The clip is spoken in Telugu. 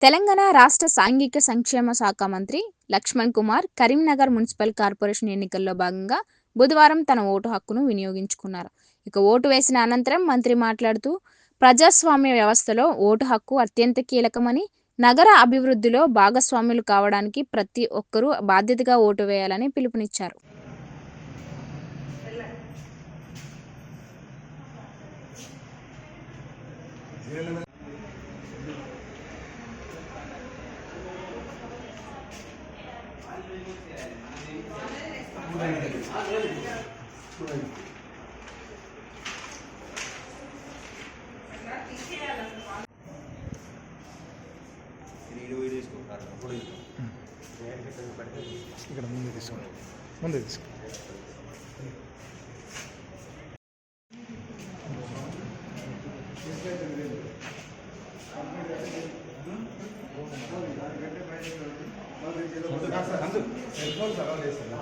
తెలంగాణ రాష్ట్ర సాంఘిక సంక్షేమ శాఖ మంత్రి లక్ష్మణ్ కుమార్ కరీంనగర్ మున్సిపల్ కార్పొరేషన్ ఎన్నికల్లో భాగంగా బుధవారం తన ఓటు హక్కును వినియోగించుకున్నారు. ఓటు వేసిన అనంతరం మంత్రి మాట్లాడుతూ ప్రజాస్వామ్య వ్యవస్థలో ఓటు హక్కు అత్యంత కీలకమని, నగర అభివృద్ధిలో భాగస్వాములు కావడానికి ప్రతి ఒక్కరూ బాధ్యతగా ఓటు వేయాలని పిలుపునిచ్చారు. ఇక్కడ ముందు తీసుకోండి, ముందు తీసుకోండి. సెల్ ఫోన్ సర్వ్ చేస్తున్నా.